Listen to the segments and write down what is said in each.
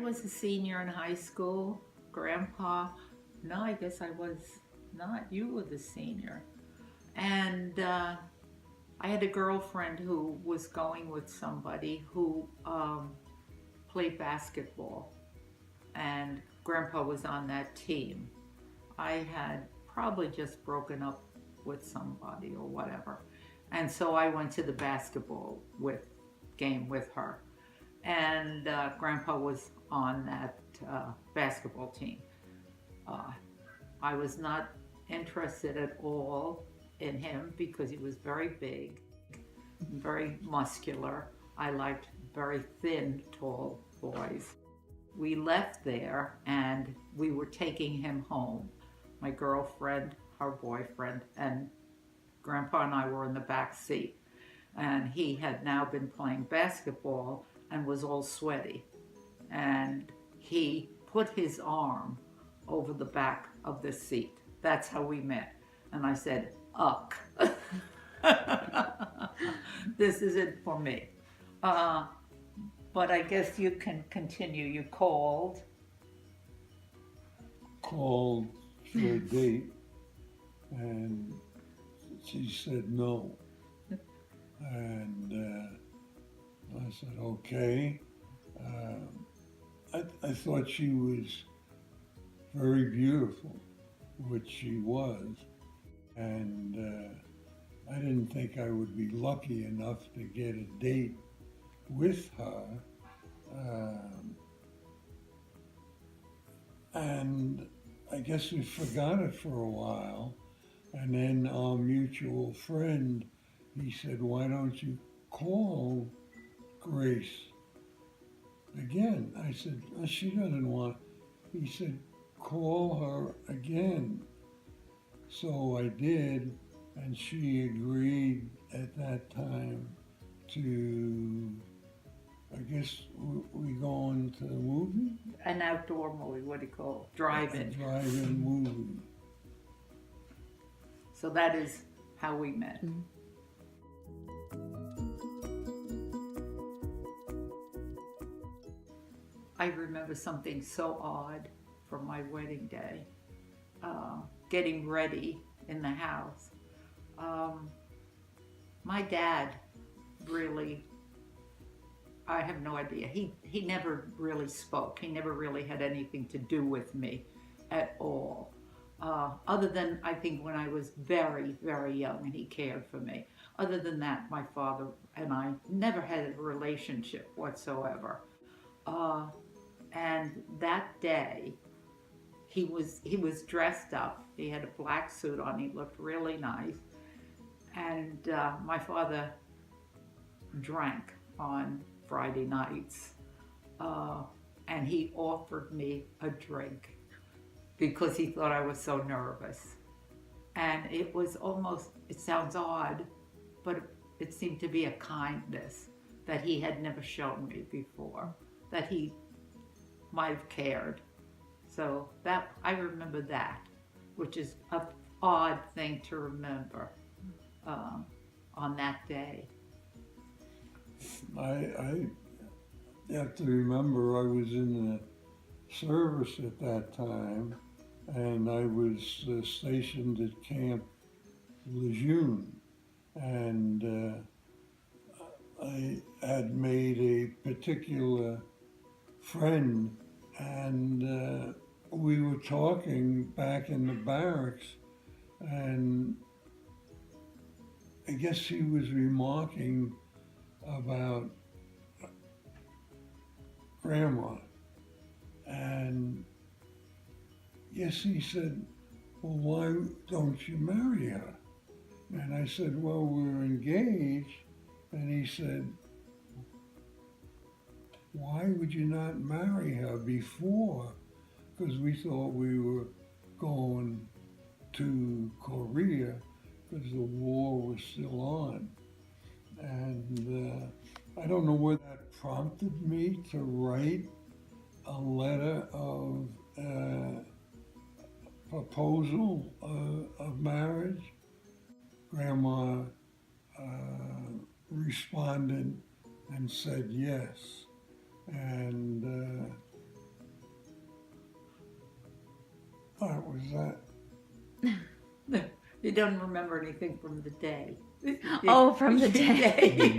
was a senior in high school. Grandpa, no, I guess I was not. You were the senior. And I had a girlfriend who was going with somebody who played basketball, and Grandpa was on that team. I had probably just broken up with somebody or whatever. And so I went to the basketball game with her. And Grandpa was on that basketball team. Uh, I was not interested at all in him because he was very big, very muscular. I liked very thin, tall boys. We left there and we were taking him home. My girlfriend, her boyfriend, and Grandpa and I were in the back seat. And he had now been playing basketball and was all sweaty. And he put his arm over the back of the seat. That's how we met. And I said, "Uck, this isn't for me." But I guess you can continue. You called. Called for a date, and she said no. And I said, okay. I thought she was very beautiful, which she was. And I didn't think I would be lucky enough to get a date with her. And I guess we forgot it for a while. And then our mutual friend, he said, why don't you call Grace again? I said, "Oh, she doesn't want." He said, call her again. So I did, and she agreed at that time to, I guess, we going to the movie? An outdoor movie, what do you call it? Drive-in. A drive-in movie. So that is how we met. Mm-hmm. I remember something so odd from my wedding day, getting ready in the house. My dad really, I have no idea. He never really spoke. He never really had anything to do with me at all. Other than, I think, when I was very, very young and he cared for me. Other than that, my father and I never had a relationship whatsoever. And that day, he was dressed up. He had a black suit on. He looked really nice. And my father drank on Friday nights. And he offered me a drink because he thought I was so nervous. And it was almost, it sounds odd, but it seemed to be a kindness that he had never shown me before, that he might have cared. So that, I remember that, which is an odd thing to remember on that day. I have to remember I was in the service at that time, and I was stationed at Camp Lejeune, and I had made a particular friend, and we were talking back in the barracks, and I guess he was remarking about Grandma, and yes, he said, well, why don't you marry her? And I said, well, we're engaged. And he said, why would you not marry her before? Because we thought we were going to Korea because the war was still on. And I don't know what that prompted me to write a letter of proposal of marriage. Grandma responded and said yes. And part was that? You don't remember anything from the day. Oh, from the day.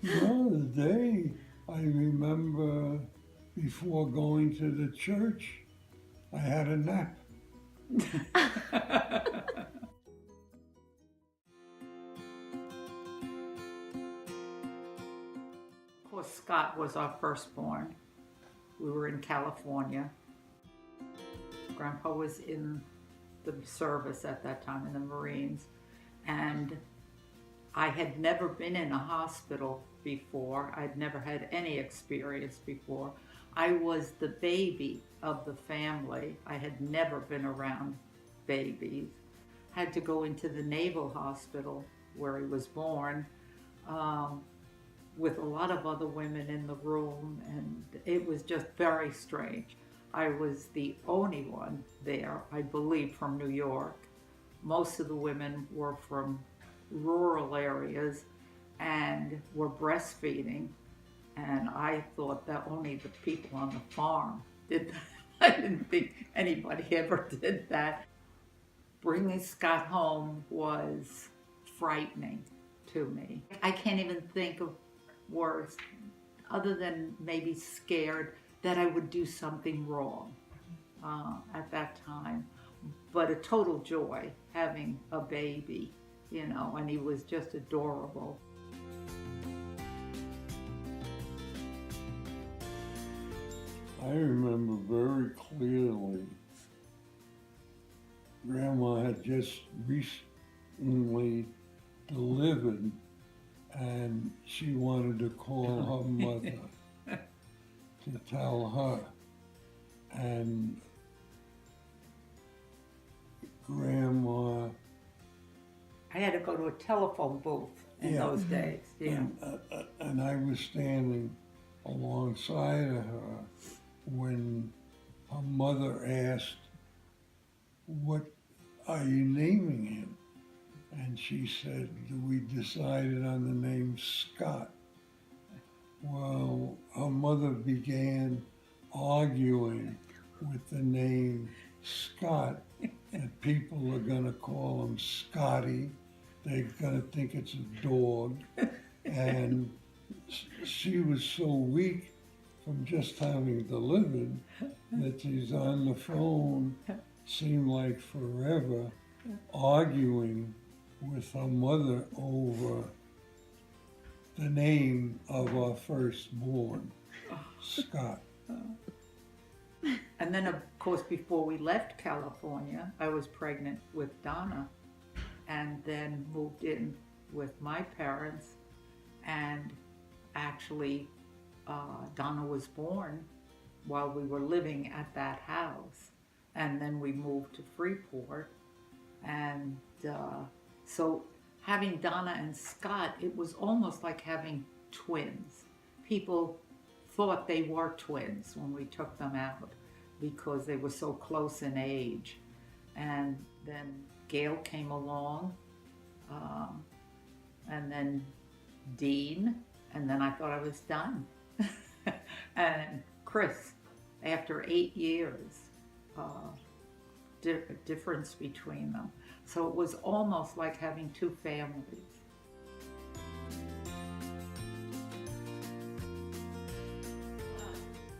No, the day I remember before going to the church, I had a nap. Of course, Scott was our firstborn. We were in California. Grandpa was in the service at that time in the Marines, and I had never been in a hospital before. I'd never had any experience before. I was the baby of the family. I had never been around babies. Had to go into the Naval Hospital where he was born, with a lot of other women in the room, and it was just very strange. I was the only one there, I believe, from New York. Most of the women were from rural areas and were breastfeeding, and I thought that only the people on the farm did that. I didn't think anybody ever did that. Bringing Scott home was frightening to me. I can't even think of words other than maybe scared that I would do something wrong at that time. But a total joy having a baby, you know, and he was just adorable. I remember very clearly Grandma had just recently delivered, and she wanted to call her mother to tell her. And Grandma, I had to go to a telephone booth in Yeah. those days. Yeah. and I was standing alongside of her when her mother asked, "What are you naming him?" And she said, "We decided on the name Scott." Well, her mother began arguing with the name Scott, that people are gonna call him Scotty. They're gonna think it's a dog. And she was so weak from just having delivered that she's on the phone, seemed like forever, arguing with her mother over the name of our firstborn, Scott. And then, of course, before we left California, I was pregnant with Donna, and then moved in with my parents. And actually, Donna was born while we were living at that house. And then we moved to Freeport. And so having Donna and Scott, it was almost like having twins. People thought they were twins when we took them out because they were so close in age. And then Gail came along, and then Dean, and then I thought I was done. And Chris, after 8 years, difference between them. So it was almost like having two families.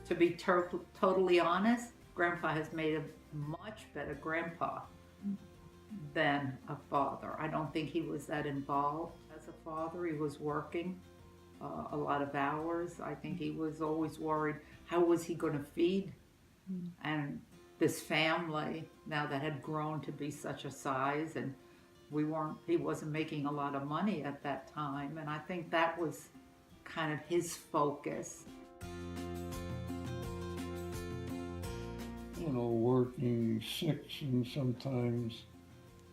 To be totally honest, Grandpa has made a much better grandpa than a father. I don't think he was that involved as a father. He was working a lot of hours. I think he was always worried, how was he going to feed? And this family now that had grown to be such a size, and he wasn't making a lot of money at that time. And I think that was kind of his focus. You know, working 6 and sometimes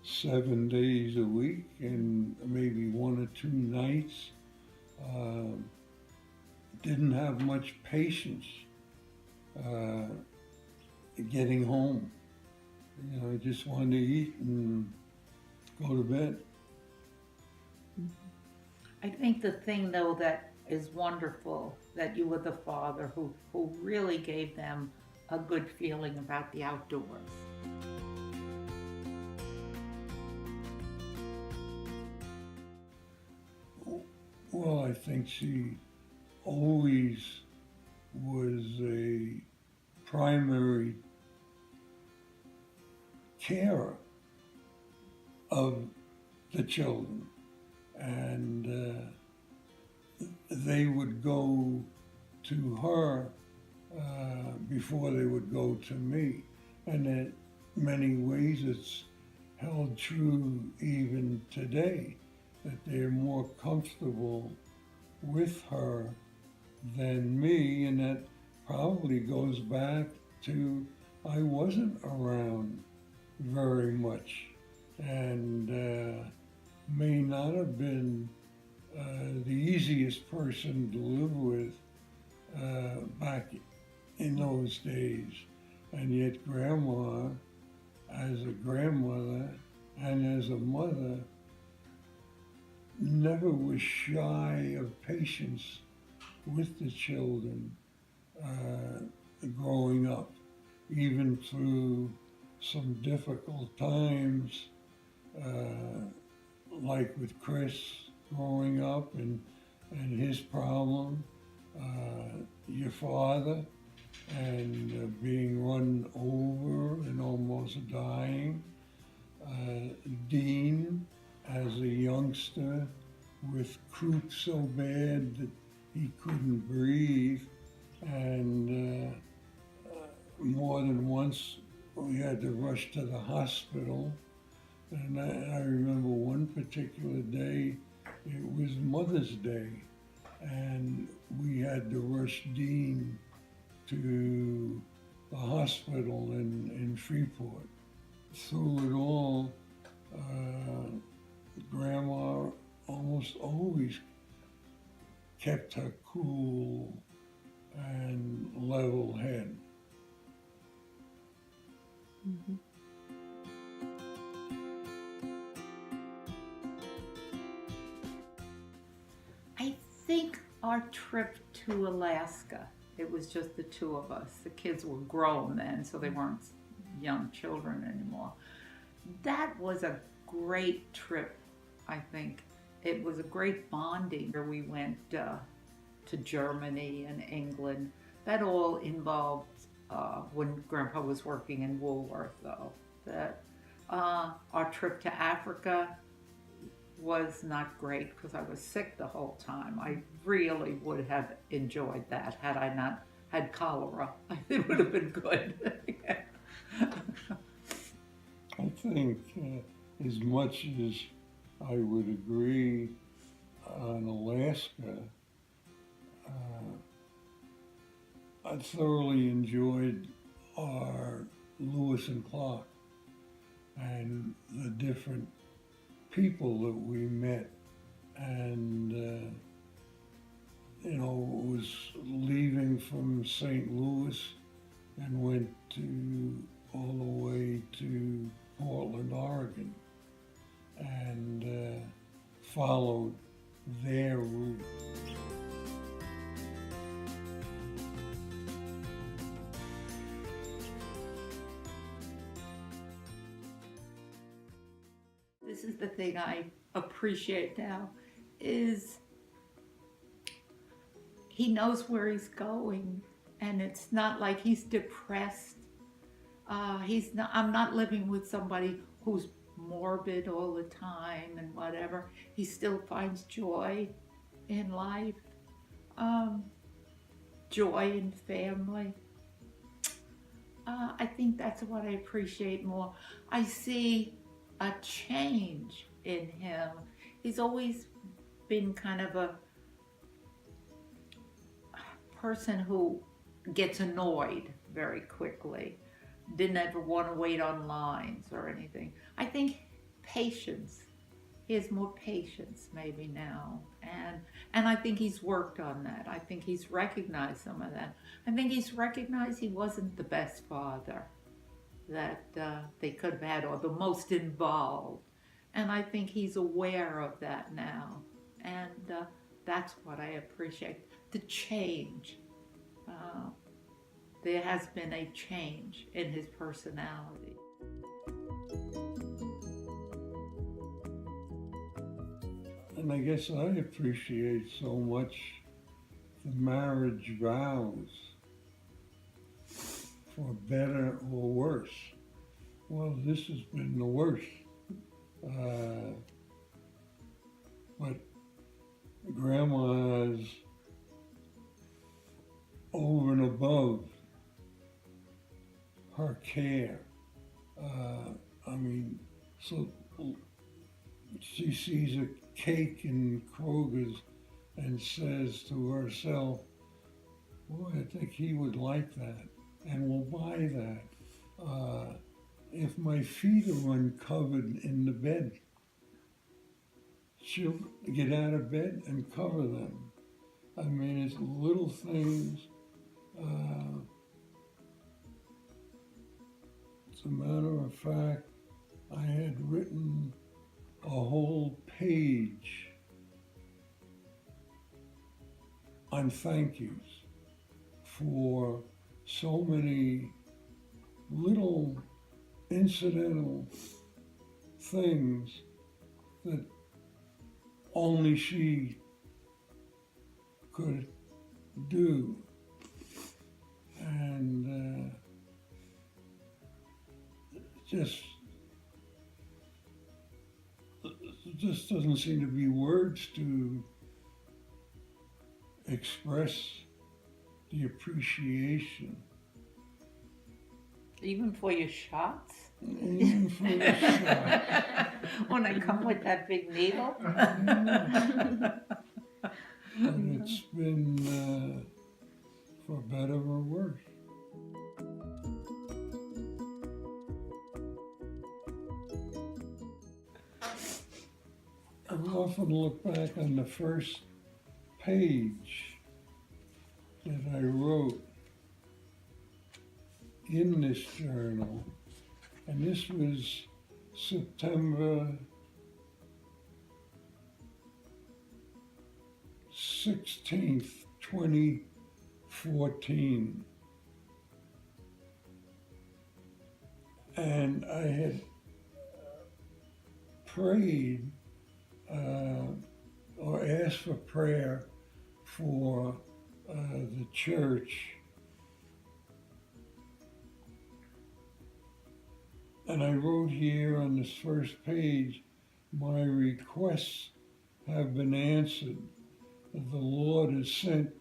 7 days a week, and maybe 1 or 2 nights. Didn't have much patience getting home. You know, I just wanted to eat and go to bed. I think the thing, though, that is wonderful, that you were the father who really gave them a good feeling about the outdoors. Well, I think she always was a primary carer of the children, and they would go to her before they would go to me. And in many ways, it's held true even today that they're more comfortable with her than me, and that probably goes back to I wasn't around very much, and may not have been the easiest person to live with back in those days. And yet Grandma, as a grandmother and as a mother, never was shy of patience with the children growing up, even through some difficult times, like with Chris growing up and his problem, your father, and being run over and almost dying, Dean as a youngster with croup so bad that he couldn't breathe, and more than once we had to rush to the hospital. And I remember one particular day, it was Mother's Day, and we had to rush Dean to the hospital in Freeport. Through it all, Grandma almost always kept her cool and level head. Mm-hmm. I think our trip to Alaska, it was just the two of us. The kids were grown then, so they weren't young children anymore. That was a great trip, I think. It was a great bonding. We went to Germany and England. That all involved when Grandpa was working in Woolworth, though. That our trip to Africa was not great because I was sick the whole time. I really would have enjoyed that had I not had cholera. It would have been good. I think as much as I would agree on Alaska, I thoroughly enjoyed our Lewis and Clark and the different people that we met, and was leaving from St. Louis and went all the way to Portland, Oregon, and followed their route. This is the thing I appreciate now, is he knows where he's going, and it's not like he's depressed. I'm not living with somebody who's morbid all the time and whatever. He still finds joy in life, joy in family. I think that's what I appreciate more. I see a change in him. He's always been kind of a person who gets annoyed very quickly. Didn't ever want to wait on lines or anything. I think patience. He has more patience maybe now. And I think he's worked on that. I think he's recognized some of that. I think he's recognized he wasn't the best father that they could have had, or the most involved. And I think he's aware of that now. And that's what I appreciate. The change there has been a change in his personality. And I guess I appreciate so much the marriage vows, for better or worse. Well, this has been the worst. But Grandma's over and above her care. So she sees a cake in Kroger's and says to herself, boy, I think he would like that, and will buy that. If my feet are uncovered in the bed, she'll get out of bed and cover them. I mean, it's little things. As a matter of fact, I had written a whole page on thank yous for so many little incidental things that only she could do. And just doesn't seem to be words to express the appreciation. Even for your shots? Even for the shot. When I come with that big needle? And it's been for better or worse. I often look back on the first page that I wrote in this journal, and this was September 16th, 2014. And I had prayed or asked for prayer for the church. And I wrote here on this first page, my requests have been answered. The Lord has sent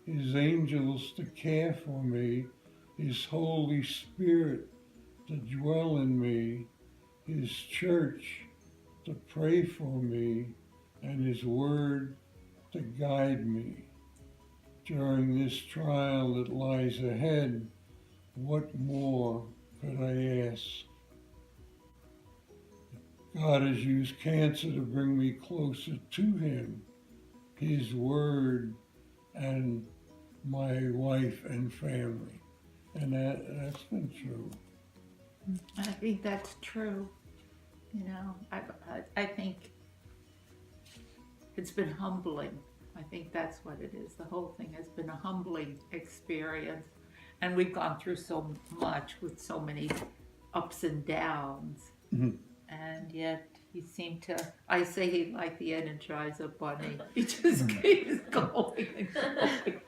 his angels to care for me, his Holy Spirit to dwell in me, his church to pray for me, and his word to guide me. During this trial that lies ahead, what more could I ask? God has used cancer to bring me closer to him, his word, and my wife and family. And that's been true. I think that's true. You know, I think it's been humbling. I think that's what it is. The whole thing has been a humbling experience. And we've gone through so much with so many ups and downs. Mm-hmm. And yet he seemed to, I say he's like the Energizer Bunny. He just keeps going and going.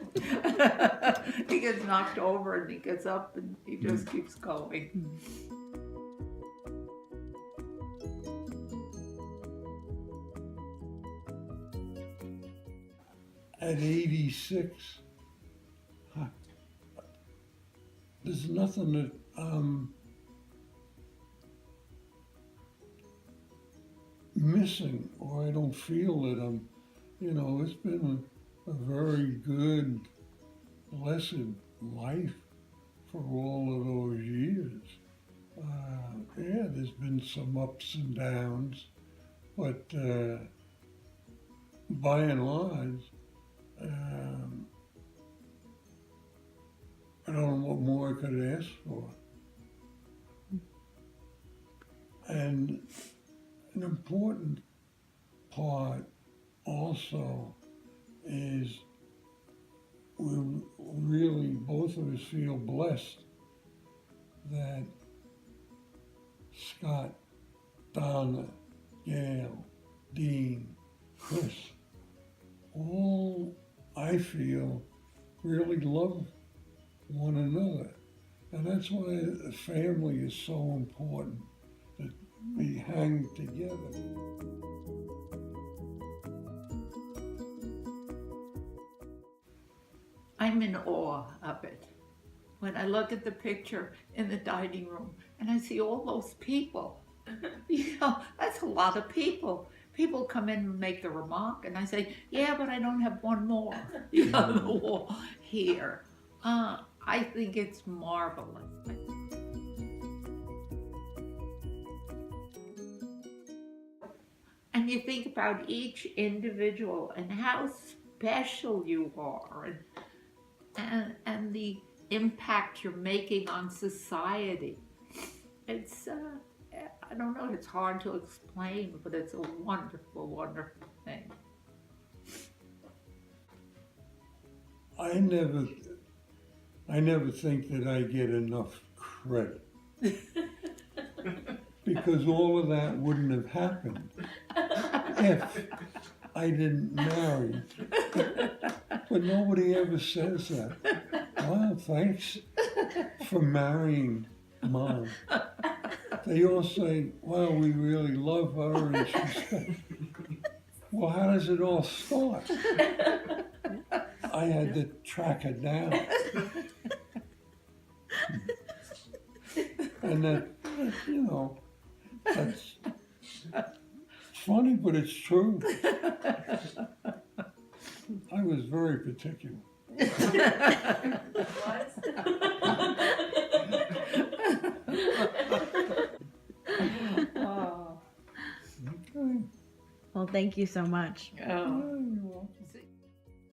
He gets knocked over and he gets up and he just keeps going. At 86, there's nothing that missing, or I don't feel that I'm, it's been a very good, blessed life for all of those years. Yeah, there's been some ups and downs, but by and large, I don't know what more I could ask for. And an important part also is we really, both of us feel blessed that Scott, Donna, Gail, Dean, Chris, all, I feel, really love one another. And that's why the family is so important, that we hang together. I'm in awe of it. When I look at the picture in the dining room and I see all those people, that's a lot of people. People come in and make the remark, and I say, yeah, but I don't have one more, on the wall here. I think it's marvelous. And you think about each individual and how special you are, and the impact you're making on society. It's, I don't know, it's hard to explain, but it's a wonderful, wonderful thing. I never think that I get enough credit. Because all of that wouldn't have happened if I didn't marry. But nobody ever says that. Wow, thanks for marrying Mom. They all say, wow, we really love her and she's... Well, how does it all start? I had to track her down. And that, that's funny, but it's true. I was very particular. Oh, Okay. Well, thank you so much. oh. You're welcome.